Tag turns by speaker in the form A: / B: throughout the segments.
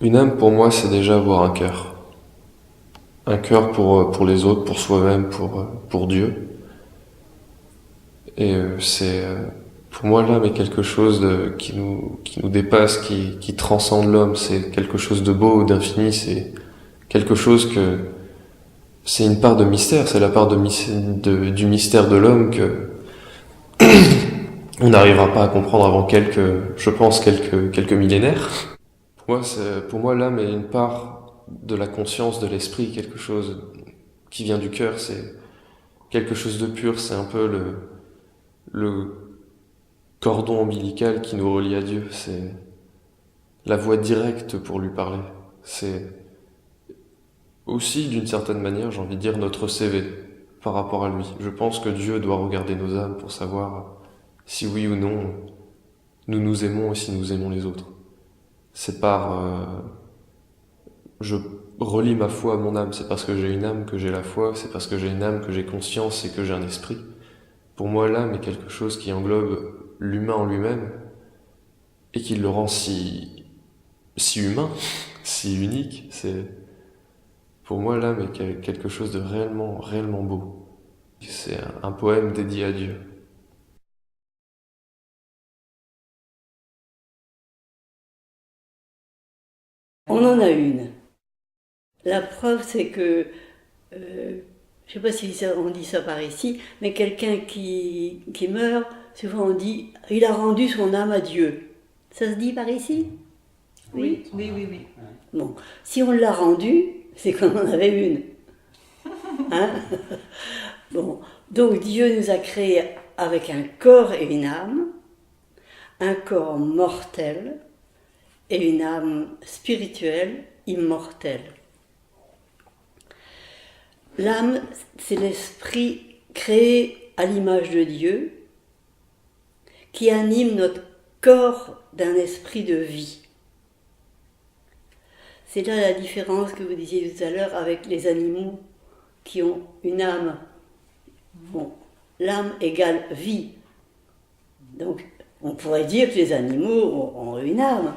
A: Une âme, pour moi, c'est déjà avoir un cœur. Un cœur pour les autres, pour soi-même, pour Dieu. Et pour moi, l'âme est quelque chose qui nous dépasse, qui transcende l'homme. C'est quelque chose de beau, d'infini. C'est quelque chose c'est une part de mystère. C'est la part du mystère de l'homme que on n'arrivera pas à comprendre avant quelques millénaires. Pour moi, l'âme est une part de la conscience, de l'esprit, quelque chose qui vient du cœur. C'est quelque chose de pur. C'est un peu le cordon ombilical qui nous relie à Dieu. C'est la voie directe pour lui parler. C'est aussi, d'une certaine manière, j'ai envie de dire, notre CV par rapport à lui. Je pense que Dieu doit regarder nos âmes pour savoir si oui ou non nous nous aimons et si nous aimons les autres. C'est je relie ma foi à mon âme. C'est parce que j'ai une âme que j'ai la foi. C'est parce que j'ai une âme que j'ai conscience et que j'ai un esprit. Pour moi, l'âme est quelque chose qui englobe l'humain en lui-même et qui le rend si humain, si unique. Pour moi, l'âme est quelque chose de réellement beau. C'est un poème dédié à Dieu.
B: On en a une. La preuve, c'est que, je ne sais pas si on dit ça par ici, mais quelqu'un qui meurt, souvent on dit il a rendu son âme à Dieu. Ça se dit par ici? Oui.
C: Oui, oui, oui.
B: Bon, si on l'a rendue, c'est qu'on en avait une. Hein? Bon, donc Dieu nous a créés avec un corps et une âme, un corps mortel et une âme spirituelle immortelle. L'âme, c'est l'esprit créé à l'image de Dieu qui anime notre corps d'un esprit de vie. C'est là la différence que vous disiez tout à l'heure avec les animaux qui ont une âme. Bon, l'âme égale vie. Donc, on pourrait dire que les animaux ont une âme,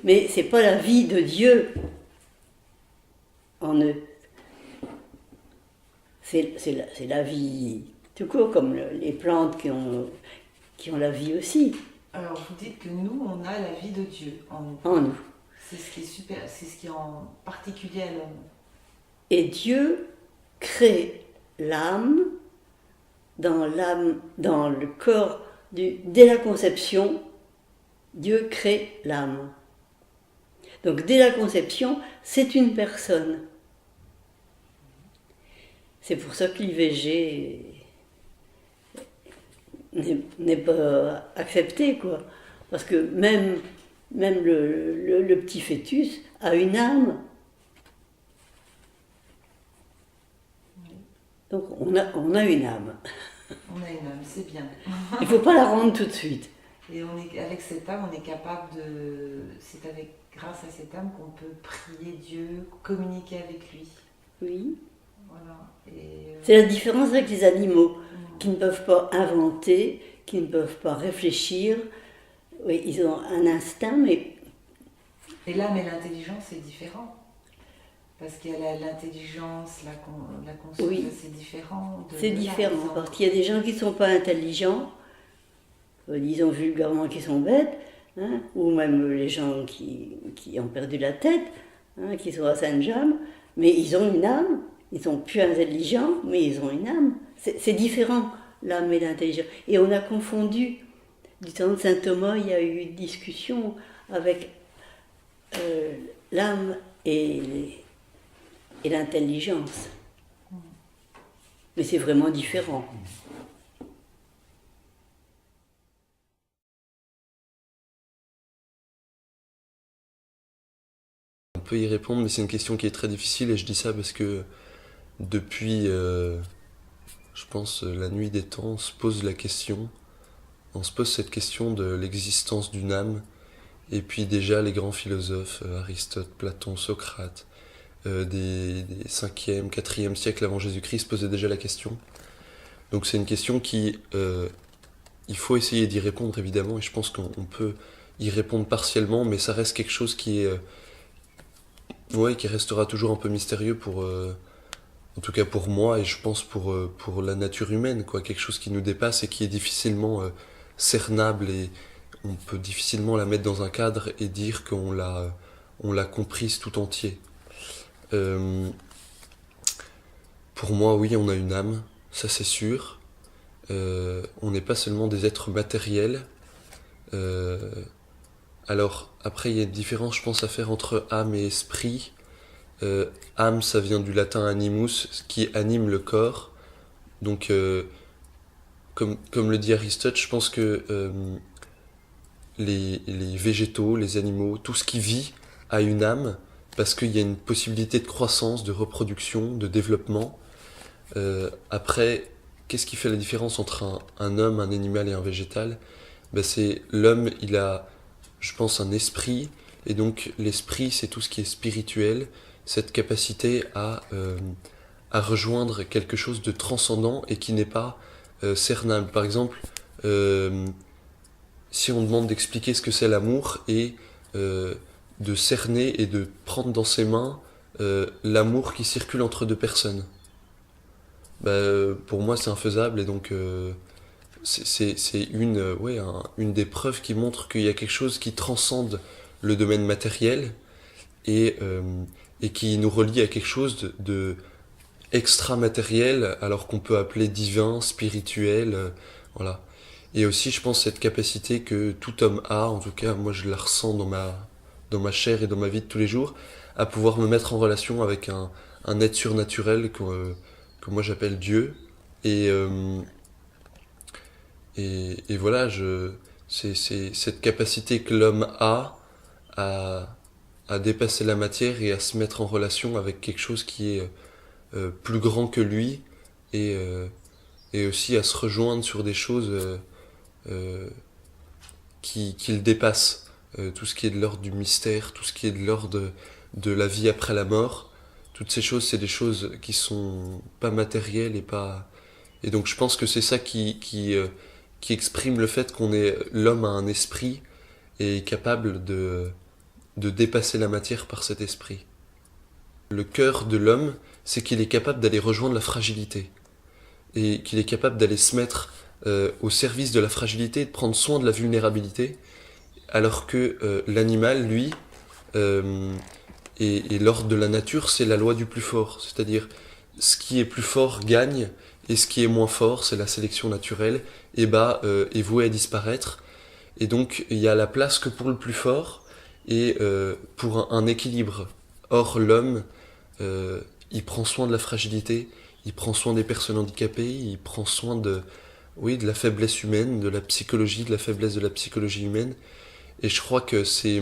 B: mais c'est pas la vie de Dieu en eux. C'est la vie tout court, comme les plantes qui ont la vie aussi.
C: Alors vous dites que nous, on a la vie de Dieu en nous.
B: En nous.
C: C'est ce qui est super, c'est ce qui est en particulier à l'homme.
B: Et Dieu crée l'âme, dans le corps, dès la conception, Dieu crée l'âme. Donc dès la conception, c'est une personne. C'est pour ça que l'IVG n'est pas accepté, quoi. Parce que même le petit fœtus a une âme. Donc on a une âme.
C: On a une âme, c'est bien.
B: Il ne faut pas la rendre tout de suite.
C: Et avec cette âme, on est capable de... C'est grâce à cette âme qu'on peut prier Dieu, communiquer avec lui.
B: Oui.
C: Voilà.
B: C'est la différence avec les animaux, qui ne peuvent pas inventer, qui ne peuvent pas réfléchir. Oui, ils ont un instinct, mais...
C: Et l'âme et l'intelligence, c'est différent. Parce qu'il y a l'intelligence, la conscience,
B: oui.
C: C'est différent.
B: C'est différent, parce qu'il y a des gens qui ne sont pas intelligents, disons vulgairement qui sont bêtes, hein, ou même les gens qui ont perdu la tête, hein, qui sont à Saint-James, mais ils ont une âme, ils sont plus intelligents, mais ils ont une âme. C'est différent, l'âme et l'intelligence. Et on a confondu, du temps de saint Thomas, il y a eu une discussion avec l'âme et l'intelligence. Mais c'est vraiment différent.
A: On peut y répondre, mais c'est une question qui est très difficile et je dis ça parce que depuis, je pense, la nuit des temps, on se pose cette question de l'existence d'une âme. Et puis déjà les grands philosophes, Aristote, Platon, Socrate, des 5e, 4e siècles avant Jésus-Christ se posaient déjà la question. Donc c'est une question il faut essayer d'y répondre évidemment, et je pense qu'on peut y répondre partiellement, mais ça reste quelque chose
D: ouais, qui restera toujours un peu mystérieux en tout cas pour moi et je pense pour la nature humaine, quoi. Quelque chose qui nous dépasse et qui est difficilement cernable et on peut difficilement la mettre dans un cadre et dire on l'a comprise tout entier. Euh, pour moi, oui, on a une âme, ça c'est sûr. On n'est pas seulement des êtres matériels. Euh, alors, après, il y a une différence, je pense, à faire entre âme et esprit. Âme, ça vient du latin animus, ce qui anime le corps. Donc, comme le dit Aristote, je pense que les végétaux, les animaux, tout ce qui vit a une âme, parce qu'il y a une possibilité de croissance, de reproduction, de développement. Après, qu'est-ce qui fait la différence entre un homme, un animal et un végétal? Ben c'est l'homme, il a, je pense, un esprit, et donc l'esprit, c'est tout ce qui est spirituel, cette capacité à rejoindre quelque chose de transcendant et qui n'est pas cernable. Par exemple, si on demande d'expliquer ce que c'est l'amour et de cerner et de prendre dans ses mains l'amour qui circule entre deux personnes, pour moi c'est infaisable et donc c'est une des preuves qui montre qu'il y a quelque chose qui transcende le domaine matériel et qui nous relie à quelque chose de extra-matériel, alors qu'on peut appeler divin, spirituel, voilà. Et aussi, je pense, cette capacité que tout homme a, en tout cas, moi je la ressens dans ma chair et dans ma vie de tous les jours, à pouvoir me mettre en relation avec un être surnaturel que moi j'appelle Dieu. Et voilà, c'est cette capacité que l'homme a à dépasser la matière et à se mettre en relation avec quelque chose qui est plus grand que lui et aussi à se rejoindre sur des choses qui le dépassent. Tout ce qui est de l'ordre du mystère, tout ce qui est de l'ordre de la vie après la mort, toutes ces choses, c'est des choses qui sont pas matérielles et pas... Et donc je pense que c'est ça qui exprime le fait qu'on est... L'homme a un esprit et est capable de dépasser la matière par cet esprit. Le cœur de l'homme, c'est qu'il est capable d'aller rejoindre la fragilité. Et qu'il est capable d'aller se mettre au service de la fragilité et de prendre soin de la vulnérabilité, alors que l'animal, lui, et l'ordre de la nature, c'est la loi du plus fort. C'est-à-dire, ce qui est plus fort gagne, et ce qui est moins fort, c'est la sélection naturelle, est voué à disparaître. Et donc, il y a la place que pour le plus fort, et pour un équilibre. Or, l'homme, il prend soin de la fragilité, il prend soin des personnes handicapées, il prend soin de la faiblesse humaine, de la psychologie, de la faiblesse de la psychologie humaine. Et je crois que c'est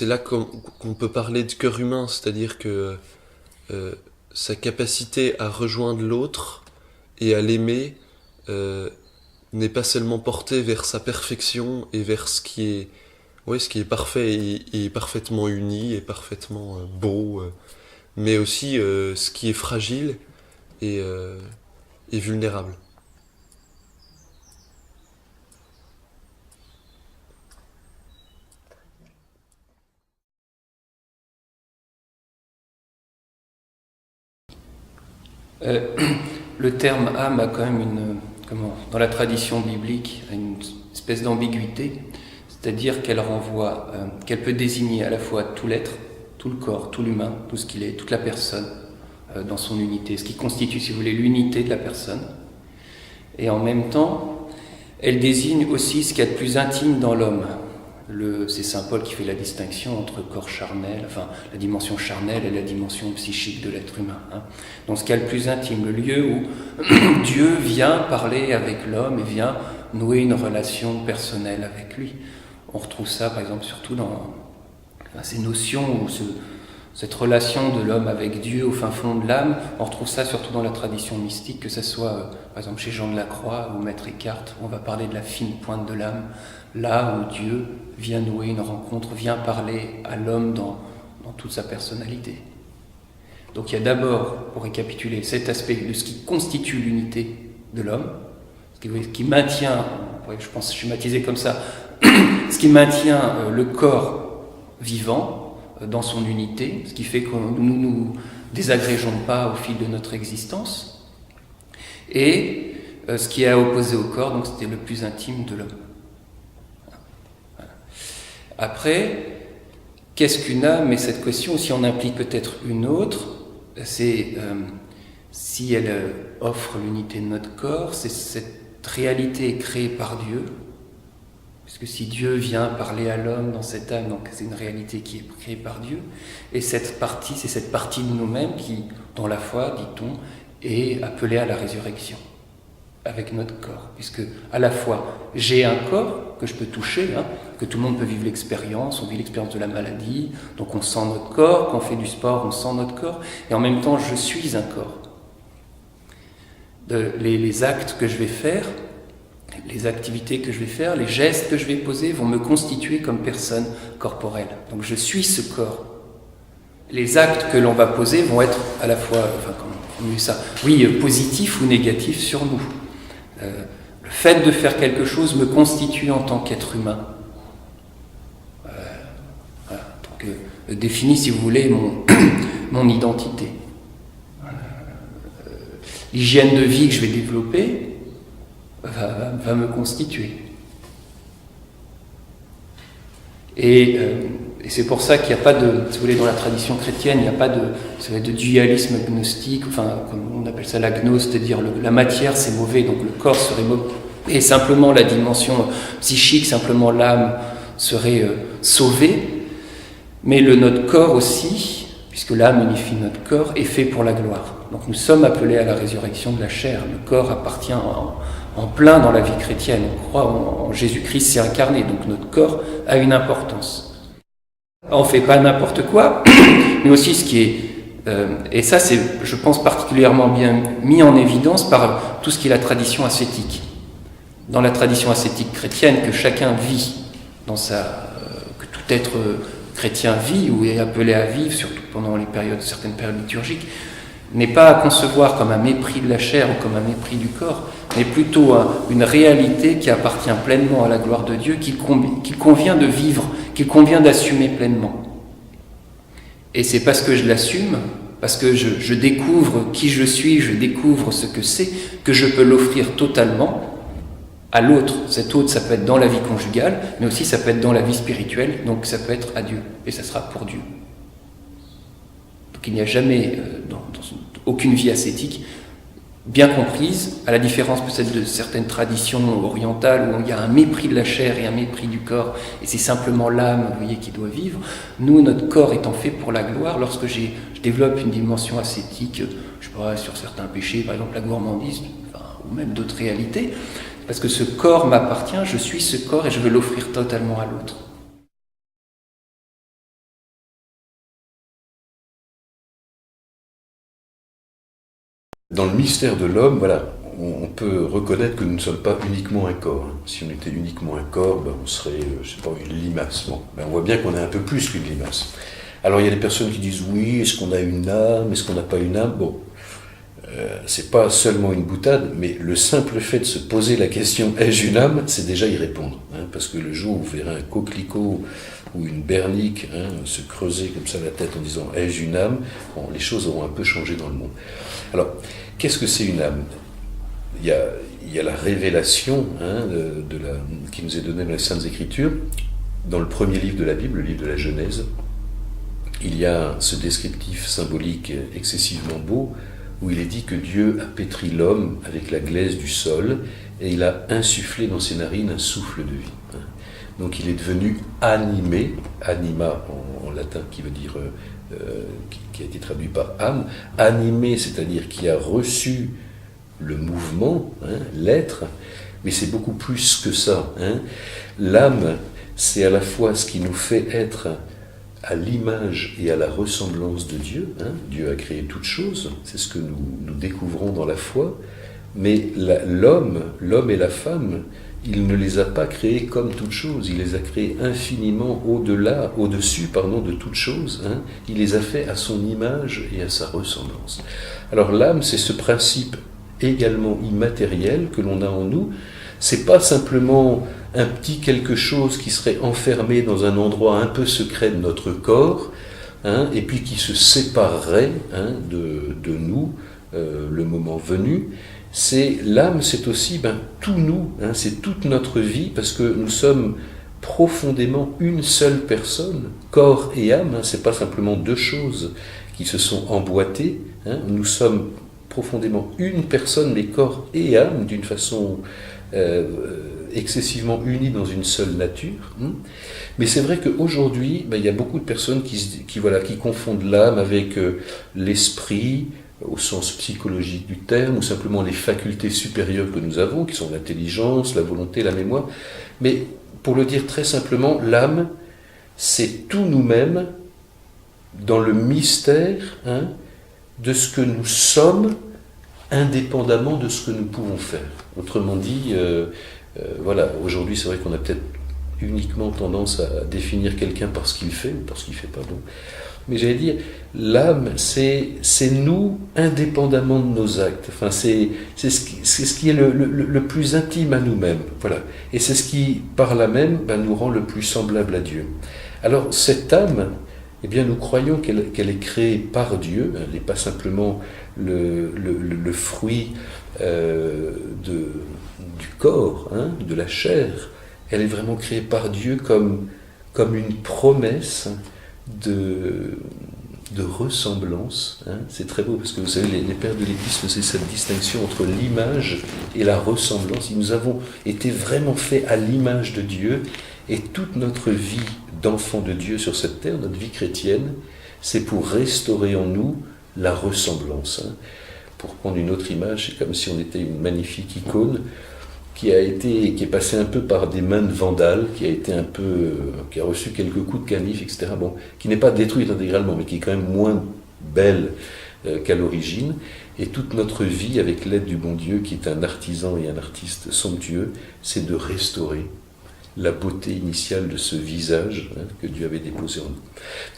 D: là qu'on peut parler de cœur humain, c'est-à-dire que sa capacité à rejoindre l'autre et à l'aimer n'est pas seulement portée vers sa perfection et vers ce qui est parfait et parfaitement uni et parfaitement beau, mais aussi ce qui est fragile et vulnérable.
E: Le terme âme a quand même dans la tradition biblique, une espèce d'ambiguïté, c'est-à-dire qu'elle renvoie, qu'elle peut désigner à la fois tout l'être, tout le corps, tout l'humain, tout ce qu'il est, toute la personne dans son unité, ce qui constitue, si vous voulez, l'unité de la personne. Et en même temps, elle désigne aussi ce qu'il y a de plus intime dans l'homme. C'est saint Paul qui fait la distinction entre corps charnel, enfin la dimension charnelle et la dimension psychique de l'être humain. Donc ce qu'il y a le plus intime, le lieu où Dieu vient parler avec l'homme et vient nouer une relation personnelle avec lui. On retrouve ça par exemple surtout dans ces notions, cette relation de l'homme avec Dieu au fin fond de l'âme. On retrouve ça surtout dans la tradition mystique, que ce soit par exemple chez Jean de la Croix ou Maître Eckhart, où on va parler de la fine pointe de l'âme, là où Dieu vient nouer une rencontre, vient parler à l'homme dans toute sa personnalité. Donc il y a d'abord, pour récapituler, cet aspect de ce qui constitue l'unité de l'homme, ce qui maintient, je pense schématiser comme ça, ce qui maintient le corps vivant, dans son unité, ce qui fait que nous ne nous désagrégeons pas au fil de notre existence. Et ce qui est opposé au corps, donc c'était le plus intime de l'homme. Voilà. Après, qu'est-ce qu'une âme? Et cette question, si on implique peut-être une autre, c'est si elle offre l'unité de notre corps, c'est cette réalité créée par Dieu. Parce que si Dieu vient parler à l'homme dans cette âme, donc c'est une réalité qui est créée par Dieu. Et cette partie, c'est cette partie de nous-mêmes qui, dans la foi, dit-on, est appelée à la résurrection avec notre corps. Puisque à la fois, j'ai un corps que je peux toucher, que tout le monde peut vivre l'expérience, on vit l'expérience de la maladie, donc on sent notre corps, quand on fait du sport, on sent notre corps, et en même temps, je suis un corps. Les actes que je vais faire, les activités que je vais faire, les gestes que je vais poser vont me constituer comme personne corporelle. Donc je suis ce corps. Les actes que l'on va poser vont être à la fois, comment on dit ça, oui, positifs ou négatifs sur nous. Le fait de faire quelque chose me constitue en tant qu'être humain. Voilà. Donc, définit, si vous voulez, mon identité. L'hygiène de vie que je vais développer va me constituer. Et c'est pour ça qu'il n'y a pas de, si vous voulez, dans la tradition chrétienne, il n'y a pas de dualisme gnostique, enfin, comme on appelle ça la gnose, c'est-à-dire la matière c'est mauvais, donc le corps serait mauvais. Et simplement la dimension psychique, simplement l'âme serait sauvée. Mais notre corps aussi, puisque l'âme unifie notre corps, est fait pour la gloire. Donc nous sommes appelés à la résurrection de la chair. Le corps appartient en plein dans la vie chrétienne. On croit en Jésus-Christ s'est incarné, donc notre corps a une importance. On ne fait pas n'importe quoi, mais aussi ce qui est... et ça, c'est, je pense, particulièrement bien mis en évidence par tout ce qui est la tradition ascétique. Dans la tradition ascétique chrétienne, que chacun vit, que tout être chrétien vit ou est appelé à vivre, surtout pendant certaines périodes liturgiques, n'est pas à concevoir comme un mépris de la chair ou comme un mépris du corps, mais plutôt une réalité qui appartient pleinement à la gloire de Dieu, qu'il convient de vivre, qu'il convient d'assumer pleinement. Et c'est parce que je l'assume, parce que je découvre qui je suis, je découvre ce que c'est, que je peux l'offrir totalement à l'autre. Cet autre, ça peut être dans la vie conjugale, mais aussi ça peut être dans la vie spirituelle, donc ça peut être à Dieu, et ça sera pour Dieu. Donc il n'y a jamais, dans aucune vie ascétique, bien comprise, à la différence peut-être de certaines traditions orientales où il y a un mépris de la chair et un mépris du corps, et c'est simplement l'âme, vous voyez, qui doit vivre. Nous, notre corps étant fait pour la gloire, lorsque je développe une dimension ascétique, je sais pas, sur certains péchés, par exemple la gourmandise, ou même d'autres réalités, parce que ce corps m'appartient, je suis ce corps et je veux l'offrir totalement à l'autre.
F: Dans le mystère de l'homme, voilà, on peut reconnaître que nous ne sommes pas uniquement un corps. Si on était uniquement un corps, on serait, je sais pas, une limace. Bon, on voit bien qu'on est un peu plus qu'une limace. Alors il y a des personnes qui disent oui, est-ce qu'on a une âme, est-ce qu'on n'a pas une âme? Bon, c'est pas seulement une boutade, mais le simple fait de se poser la question ai-je une âme, c'est déjà y répondre. Parce que le jour où vous verrez un coquelicot ou une bernique se creuser comme ça la tête en disant ai-je une âme, bon, les choses auront un peu changé dans le monde. Alors, qu'est-ce que c'est une âme? Il y a la révélation qui nous est donnée dans les Saintes Écritures. Dans le premier livre de la Bible, le livre de la Genèse, il y a ce descriptif symbolique excessivement beau où il est dit que Dieu a pétri l'homme avec la glaise du sol et il a insufflé dans ses narines un souffle de vie. Donc il est devenu animé, anima en latin qui veut dire, qui a été traduit par âme, animé, c'est-à-dire qui a reçu le mouvement, l'être, mais c'est beaucoup plus que ça. L'âme, c'est à la fois ce qui nous fait être à l'image et à la ressemblance de Dieu. Dieu a créé toutes choses, c'est ce que nous découvrons dans la foi, mais l'homme et la femme, il ne les a pas créés comme toutes choses, il les a créés infiniment au-dessus de toutes choses. Il les a fait à son image et à sa ressemblance. Alors l'âme, c'est ce principe également immatériel que l'on a en nous. C'est pas simplement un petit quelque chose qui serait enfermé dans un endroit un peu secret de notre corps, hein, et puis qui se séparerait hein, de nous le moment venu. C'est l'âme, c'est aussi tout nous, hein, c'est toute notre vie, parce que nous sommes profondément une seule personne, corps et âme, hein, c'est pas simplement deux choses qui se sont emboîtées, hein, nous sommes profondément une personne, mais corps et âme, d'une façon excessivement unis dans une seule nature. Hein. Mais c'est vrai qu'aujourd'hui, il y a beaucoup de personnes qui confondent l'âme avec l'esprit, au sens psychologique du terme, ou simplement les facultés supérieures que nous avons, qui sont l'intelligence, la volonté, la mémoire. Mais pour le dire très simplement, l'âme, c'est tout nous-mêmes dans le mystère hein, de ce que nous sommes, indépendamment de ce que nous pouvons faire. Autrement dit, voilà, aujourd'hui c'est vrai qu'on a peut-être uniquement tendance à définir quelqu'un par ce qu'il fait, ou par ce qu'il ne fait pas, donc. Mais j'allais dire, l'âme, c'est nous indépendamment de nos actes. Enfin, c'est ce qui est le plus intime à nous-mêmes. Voilà. Et c'est ce qui, par là même, nous rend le plus semblable à Dieu. Alors, cette âme, eh bien, nous croyons qu'elle est créée par Dieu. Elle n'est pas simplement le fruit du corps, hein, de la chair. Elle est vraiment créée par Dieu comme une promesse de ressemblance. Hein. C'est très beau parce que vous savez, les pères de l'Église faisaient cette distinction entre l'image et la ressemblance. Nous avons été vraiment faits à l'image de Dieu, et toute notre vie d'enfant de Dieu sur cette terre, notre vie chrétienne, c'est pour restaurer en nous la ressemblance. Hein. Pour prendre une autre image, c'est comme si on était une magnifique icône qui est passé un peu par des mains de vandales, qui a reçu quelques coups de canif, etc. Bon, qui n'est pas détruite intégralement, mais qui est quand même moins belle qu'à l'origine. Et toute notre vie, avec l'aide du bon Dieu, qui est un artisan et un artiste somptueux, c'est de restaurer la beauté initiale de ce visage hein, que Dieu avait déposé en nous.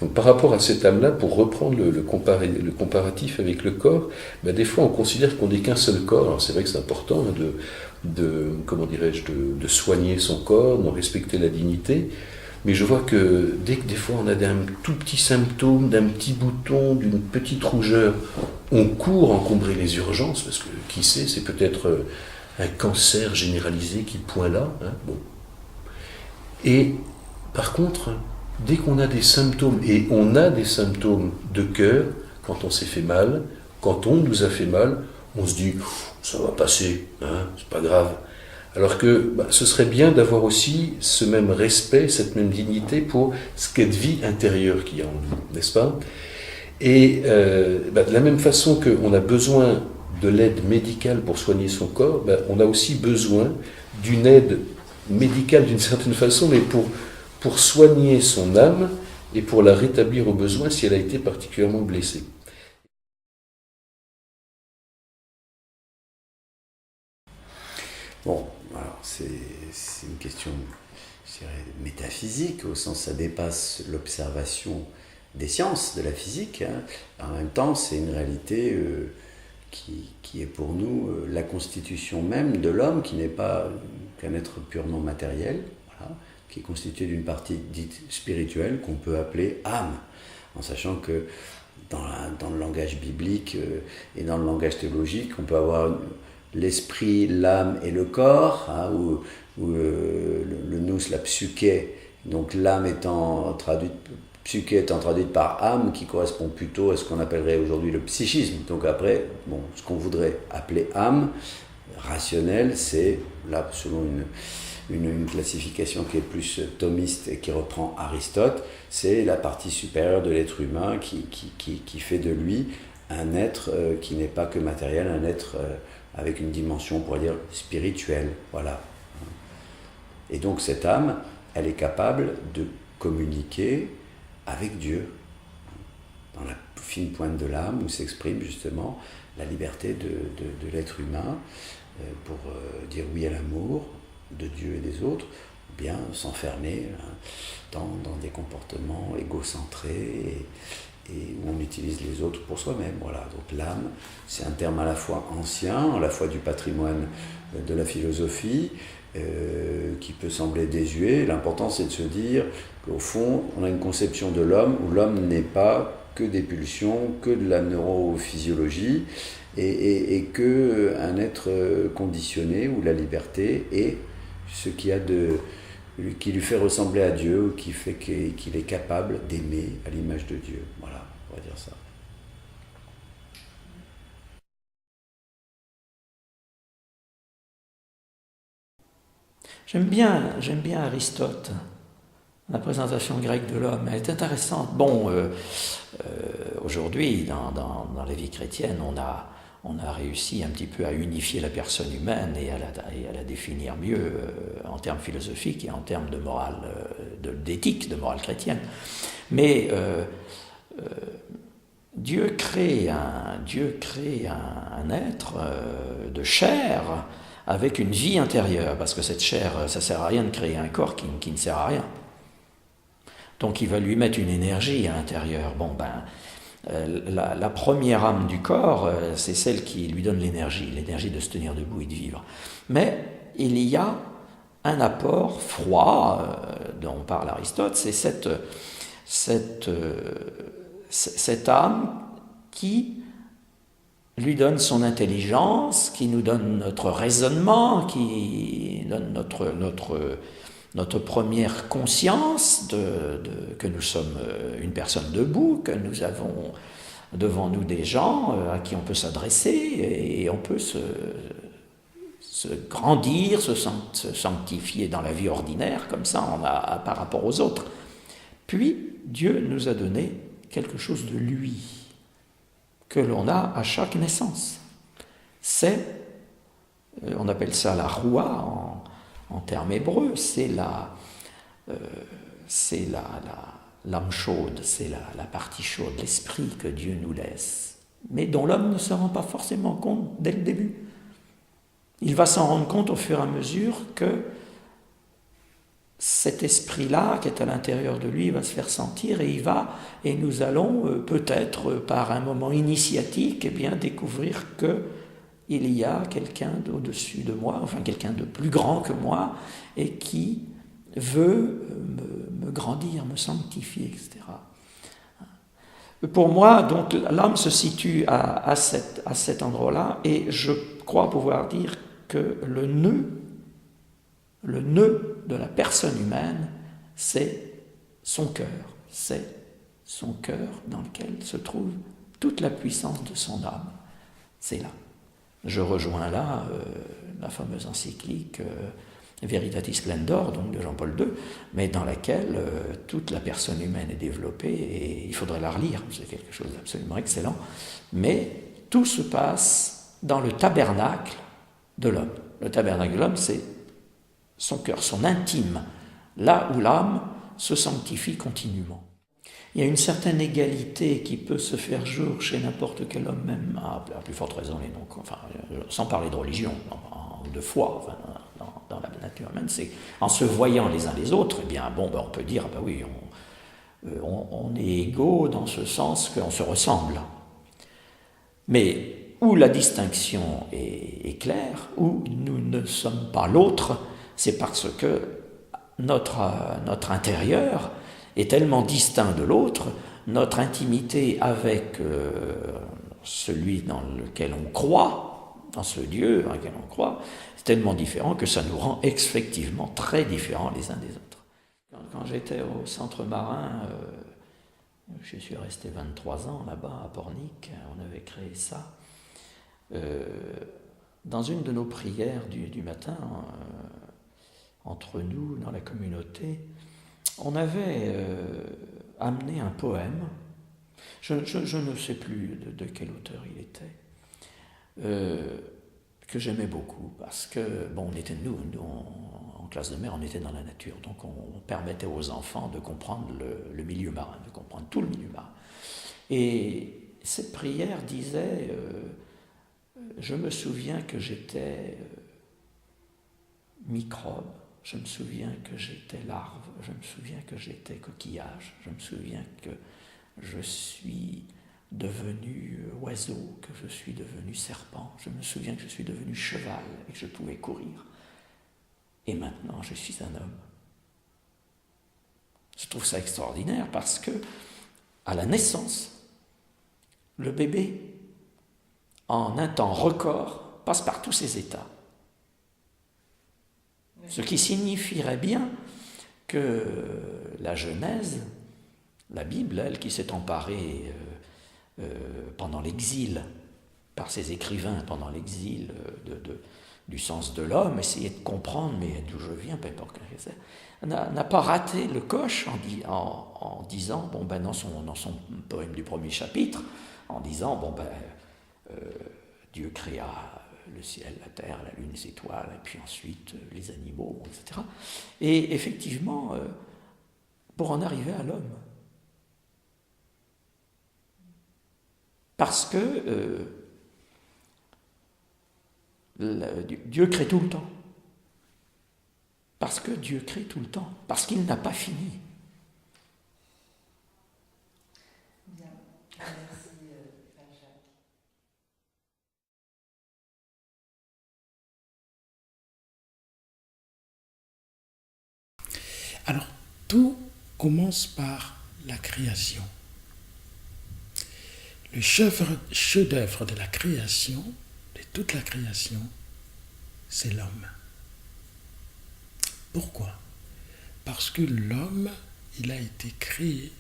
F: Donc par rapport à cette âme-là, pour reprendre le comparatif avec le corps, des fois on considère qu'on n'est qu'un seul corps. Alors c'est vrai que c'est important hein, de soigner son corps, d'en respecter la dignité, mais je vois que dès que des fois on a un tout petit symptôme, d'un petit bouton, d'une petite rougeur, on court encombrer les urgences, parce que qui sait, c'est peut-être un cancer généralisé qui pointe là. Hein, bon. Et par contre, dès qu'on a des symptômes, et on a des symptômes de cœur, quand on s'est fait mal, quand on nous a fait mal, on se dit « ça va passer, hein, c'est pas grave ». Alors que ce serait bien d'avoir aussi ce même respect, cette même dignité pour cette vie intérieure qu'il y a en nous, n'est-ce pas ? Et de la même façon qu'on a besoin de l'aide médicale pour soigner son corps, on a aussi besoin d'une aide médicale d'une certaine façon, mais pour soigner son âme et pour la rétablir au besoin si elle a été particulièrement blessée.
G: Bon, alors c'est une question, je dirais, métaphysique, au sens où ça dépasse l'observation des sciences, de la physique. Hein. En même temps, c'est une réalité qui est pour nous la constitution même de l'homme, qui n'est pas qu'un être purement matériel, voilà, qui est constitué d'une partie dite spirituelle qu'on peut appeler âme, en sachant que dans le langage biblique et dans le langage théologique, on peut avoir l'esprit, l'âme et le corps, hein, ou le nous, la psyché, donc l'âme étant traduite, psyché étant traduite par âme, qui correspond plutôt à ce qu'on appellerait aujourd'hui le psychisme. Donc après, ce qu'on voudrait appeler âme rationnelle, c'est, là, selon une classification qui est plus thomiste et qui reprend Aristote, c'est la partie supérieure de l'être humain qui fait de lui un être qui n'est pas que matériel, un être avec une dimension, on pourrait dire, spirituelle. Voilà. Et donc cette âme, elle est capable de communiquer avec Dieu, dans la fine pointe de l'âme, où s'exprime justement la liberté de l'être humain pour dire oui à l'amour de Dieu et des autres, ou bien s'enfermer dans des comportements égocentrés et où on utilise les autres pour soi-même. Voilà. Donc l'âme, c'est un terme à la fois ancien, à la fois du patrimoine de la philosophie, qui peut sembler désuet. L'important, c'est de se dire qu'au fond, on a une conception de l'homme où l'homme n'est pas que des pulsions, que de la neurophysiologie, et que un être conditionné, où la liberté est ce qui lui fait ressembler à Dieu, ou qui fait qu'il est capable d'aimer à l'image de Dieu. Voilà, on va dire ça.
H: J'aime bien Aristote, la présentation grecque de l'homme. Elle est intéressante. Bon, aujourd'hui, dans la vie chrétienne, on a réussi un petit peu à unifier la personne humaine et à la définir mieux en termes philosophiques et en termes de morale, d'éthique, de morale chrétienne. Mais Dieu crée un être de chair avec une vie intérieure, parce que cette chair, ça ne sert à rien de créer un corps qui ne sert à rien. Donc il va lui mettre une énergie à l'intérieur. Bon, la première âme du corps, c'est celle qui lui donne l'énergie de se tenir debout et de vivre. Mais il y a un apport froid dont parle Aristote, c'est cette âme qui lui donne son intelligence, qui nous donne notre raisonnement, qui donne notre première conscience que nous sommes une personne debout, que nous avons devant nous des gens à qui on peut s'adresser et on peut se grandir, se sanctifier dans la vie ordinaire, comme ça par rapport aux autres. Puis Dieu nous a donné quelque chose de lui, que l'on a à chaque naissance. On appelle ça la roua en termes hébreux, c'est l'âme chaude, c'est la partie chaude, l'esprit que Dieu nous laisse, mais dont l'homme ne se rend pas forcément compte dès le début. Il va s'en rendre compte au fur et à mesure que cet esprit-là qui est à l'intérieur de lui va se faire sentir et nous allons peut-être par un moment initiatique découvrir qu'il y a quelqu'un au-dessus de moi, enfin quelqu'un de plus grand que moi et qui veut me grandir, me sanctifier, etc. Pour moi, donc, l'âme se situe à cet endroit-là et je crois pouvoir dire que le nœud de la personne humaine, c'est son cœur. C'est son cœur dans lequel se trouve toute la puissance de son âme. C'est là. Je rejoins là la fameuse encyclique Veritatis Splendor, donc de Jean-Paul II, mais dans laquelle toute la personne humaine est développée, et il faudrait la relire, c'est quelque chose d'absolument excellent, mais tout se passe dans le tabernacle de l'homme. Le tabernacle de l'homme, c'est son cœur, son intime, là où l'âme se sanctifie continuellement. Il y a une certaine égalité qui peut se faire jour chez n'importe quel homme, même à plus forte raison, sans parler de religion, de foi, enfin, dans la nature humaine, c'est en se voyant les uns les autres, on peut dire, on est égaux dans ce sens qu'on se ressemble. Mais où la distinction est claire, où nous ne sommes pas l'autre, c'est parce que notre intérieur est tellement distinct de l'autre, notre intimité avec celui dans lequel on croit, dans ce Dieu dans lequel on croit, c'est tellement différent que ça nous rend effectivement très différents les uns des autres. Quand j'étais au centre marin, je suis resté 23 ans là-bas à Pornic, on avait créé ça. Dans une de nos prières du matin, entre nous, dans la communauté, on avait amené un poème, je ne sais plus de quel auteur il était, que j'aimais beaucoup, parce que, on était, nous en classe de mer, on était dans la nature, donc on permettait aux enfants de comprendre le milieu marin, de comprendre tout le milieu marin. Et cette prière disait, je me souviens que j'étais microbe, je me souviens que j'étais larve, je me souviens que j'étais coquillage, je me souviens que je suis devenu oiseau, que je suis devenu serpent. Je me souviens que je suis devenu cheval et que je pouvais courir. Et maintenant, je suis un homme. Je trouve ça extraordinaire parce que, à la naissance, le bébé, en un temps record, passe par tous ces états. Ce qui signifierait bien que la Genèse, la Bible, elle qui s'est emparée pendant l'exil, par ses écrivains pendant l'exil du sens de l'homme, essayer de comprendre, mais d'où je viens, peu importe, n'a pas raté le coche en disant, bon ben dans son poème du premier chapitre, en disant, bon ben Dieu créa le ciel, la terre, la lune, les étoiles, et puis ensuite les animaux, etc. Et effectivement, pour en arriver à l'homme. Parce que Dieu crée tout le temps. Parce que Dieu crée tout le temps. Parce qu'il n'a pas fini.
C: Bien. Merci, Père Jacques.
I: Alors, tout commence par la création. Le chef-d'œuvre de la création, de toute la création, c'est l'homme. Pourquoi? Parce que l'homme, il a été créé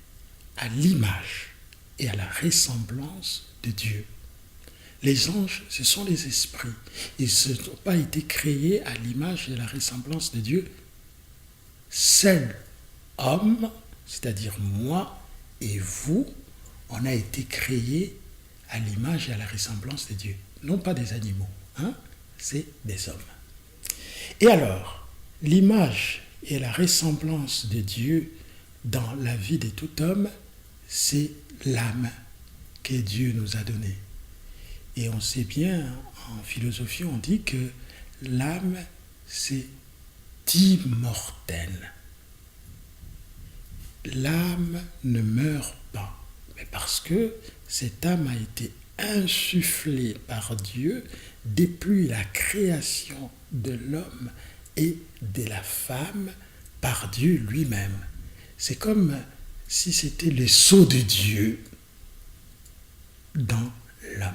I: à l'image et à la ressemblance de Dieu. Les anges, ce sont les esprits. Ils ne sont pas été créés à l'image et à la ressemblance de Dieu. Seul homme, c'est-à-dire moi et vous, on a été créés à l'image et à la ressemblance de Dieu. Non pas des animaux, c'est des hommes. Et alors, l'image et la ressemblance de Dieu dans la vie de tout homme, c'est l'âme que Dieu nous a donnée. Et on sait bien, en philosophie, on dit que l'âme, c'est immortel. L'âme ne meurt pas, mais parce que cette âme a été insufflée par Dieu depuis la création de l'homme et de la femme par Dieu lui-même. C'est comme si c'était le sceau de Dieu dans l'homme.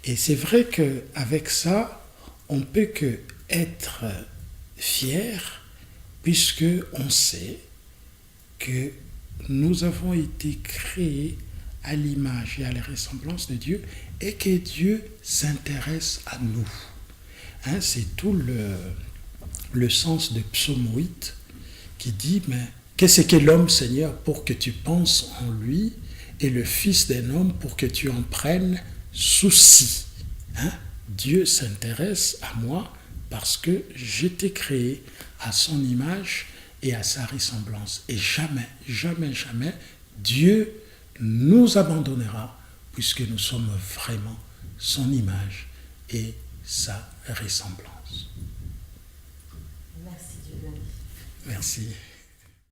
I: Et c'est vrai qu'avec ça, on ne peut que être fier, puisque on sait que nous avons été créés à l'image et à la ressemblance de Dieu et que Dieu s'intéresse à nous. C'est tout le sens de Psaume 8 qui dit, mais qu'est-ce que l'homme, Seigneur, pour que tu penses en lui, et le Fils d'un homme pour que tu en prennes souci. Dieu s'intéresse à moi parce que j'étais créé à son image et à sa ressemblance. Et jamais, jamais, jamais, Dieu nous abandonnera puisque nous sommes vraiment son image et sa ressemblance.
C: Merci Dieu.
I: Merci.